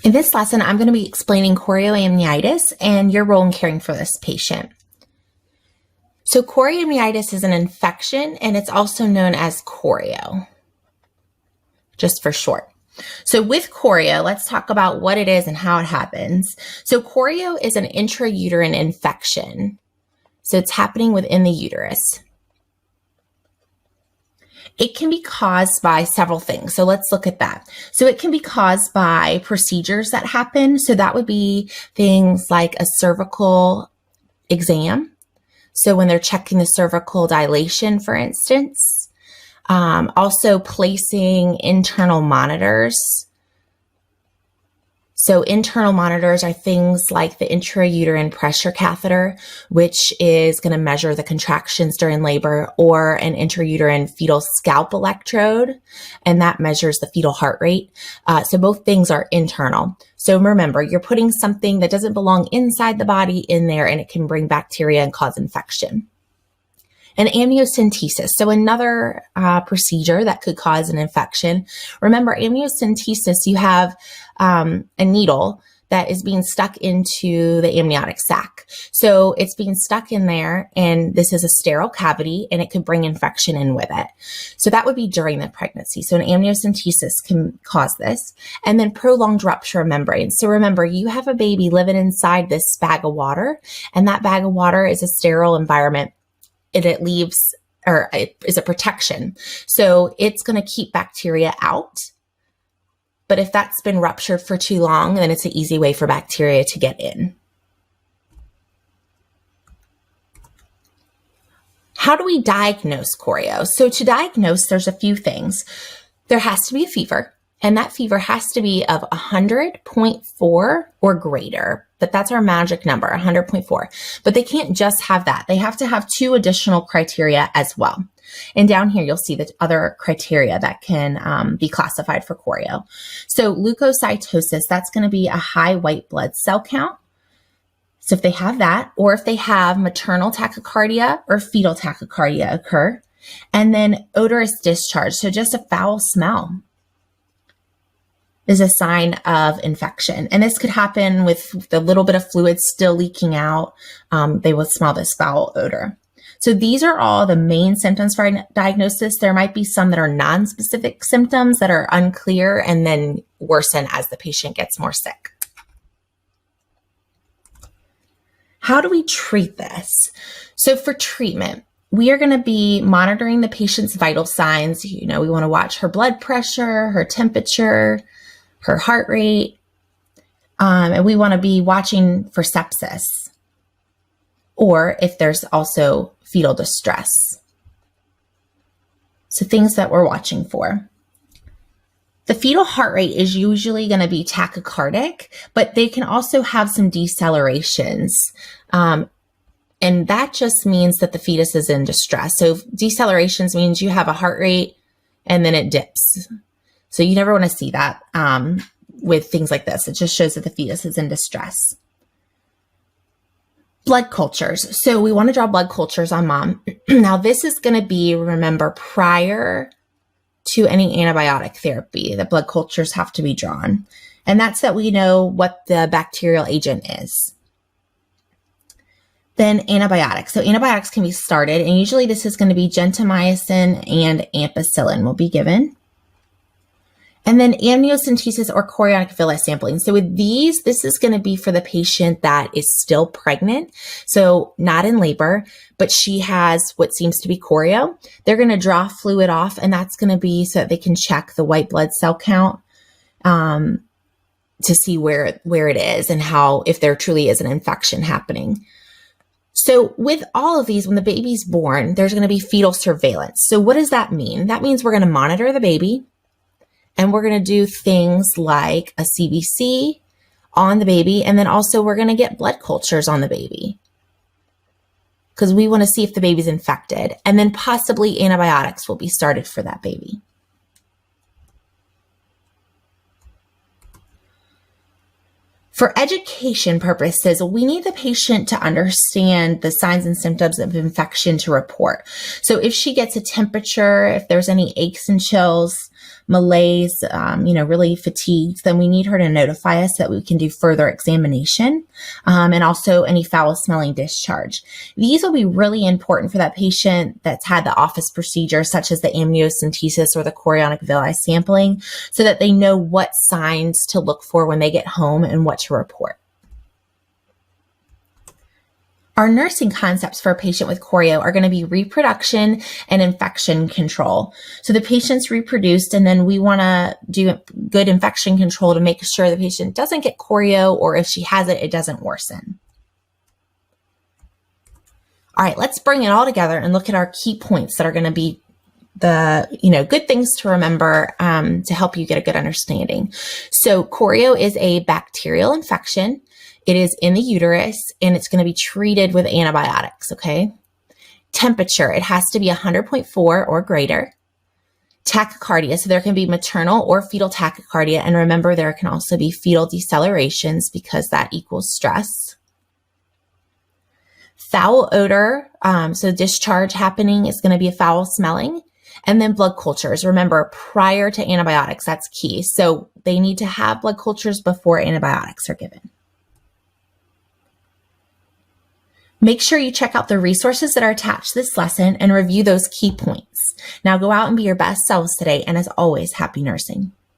In this lesson, I'm going to be explaining chorioamnionitis and your role in caring for this patient. So chorioamnionitis is an infection, and it's also known as chorio, just for short. So with chorio, let's talk about what it is and how it happens. So chorio is an intrauterine infection. So it's happening within the uterus. It can be caused by several things. So let's look at that. So it can be caused by procedures that happen. So that would be things like a cervical exam. So when they're checking the cervical dilation, for instance, also placing internal monitors. So internal monitors are things like the intrauterine pressure catheter, which is going to measure the contractions during labor, or an intrauterine fetal scalp electrode, and that measures the fetal heart rate. So both things are internal. So remember, you're putting something that doesn't belong inside the body in there, and it can bring bacteria and cause infection. And amniocentesis, so another procedure that could cause an infection. Remember, amniocentesis, you have a needle that is being stuck into the amniotic sac. So it's being stuck in there, and this is a sterile cavity, and it could bring infection in with it. So that would be during the pregnancy. So an amniocentesis can cause this. And then prolonged rupture of membranes. So remember, you have a baby living inside this bag of water, and that bag of water is a sterile environment. It leaves, or it is a protection. So it's going to keep bacteria out. But if that's been ruptured for too long, then it's an easy way for bacteria to get in. How do we diagnose chorio? So to diagnose, there's a few things. There has to be a fever, and that fever has to be of 100.4 or greater. But that's our magic number, 100.4. But they can't just have that. They have to have two additional criteria as well. And down here, you'll see the other criteria that can be classified for chorio. So leukocytosis, that's going to be a high white blood cell count. So if they have that, or if they have maternal tachycardia or fetal tachycardia occur, and then odorous discharge, so just a foul smell, is a sign of infection. And this could happen with the little bit of fluid still leaking out. They will smell this foul odor. So these are all the main symptoms for diagnosis. There might be some that are non-specific symptoms that are unclear and then worsen as the patient gets more sick. How do we treat this? So for treatment, we are going to be monitoring the patient's vital signs. We want to watch her blood pressure, her temperature, her heart rate, and we want to be watching for sepsis, or if there's also fetal distress. So things that we're watching for. The fetal heart rate is usually going to be tachycardic, but they can also have some decelerations. And that just means that the fetus is in distress. So decelerations means you have a heart rate and then it dips. So you never want to see that with things like this. It just shows that the fetus is in distress. Blood cultures. So we want to draw blood cultures on mom. Now this is going to be, remember, prior to any antibiotic therapy. The blood cultures have to be drawn. And that's that we know what the bacterial agent is. Then antibiotics. So antibiotics can be started, and usually this is going to be gentamicin and ampicillin will be given. And then amniocentesis or chorionic villus sampling. So with these, this is going to be for the patient that is still pregnant. So not in labor, but she has what seems to be chorio. They're going to draw fluid off, and that's going to be so that they can check the white blood cell count to see where it is and how, if there truly is an infection happening. So with all of these, when the baby's born, there's going to be fetal surveillance. So what does that mean? That means we're going to monitor the baby. And we're going to do things like a CBC on the baby. And then also we're going to get blood cultures on the baby because we want to see if the baby's infected. And then possibly antibiotics will be started for that baby. For education purposes, we need the patient to understand the signs and symptoms of infection to report. So if she gets a temperature, if there's any aches and chills, malaise, really fatigued, then we need her to notify us so that we can do further examination, and also any foul smelling discharge. These will be really important for that patient that's had the office procedure, such as the amniocentesis or the chorionic villi sampling, so that they know what signs to look for when they get home and what to report. Our nursing concepts for a patient with chorio are going to be reproduction and infection control. So the patient's reproduced, and then we want to do good infection control to make sure the patient doesn't get chorio, or if she has it, it doesn't worsen. All right, let's bring it all together and look at our key points that are going to be the good things to remember to help you get a good understanding. So chorio is a bacterial infection. It is in the uterus, and it's going to be treated with antibiotics, okay? Temperature, it has to be 100.4 or greater. Tachycardia, so there can be maternal or fetal tachycardia, and remember there can also be fetal decelerations because that equals stress. Foul odor, so discharge happening is going to be a foul smelling. And then blood cultures, remember, prior to antibiotics, that's key. So they need to have blood cultures before antibiotics are given. Make sure you check out the resources that are attached to this lesson and review those key points. Now go out and be your best selves today, and as always, happy nursing.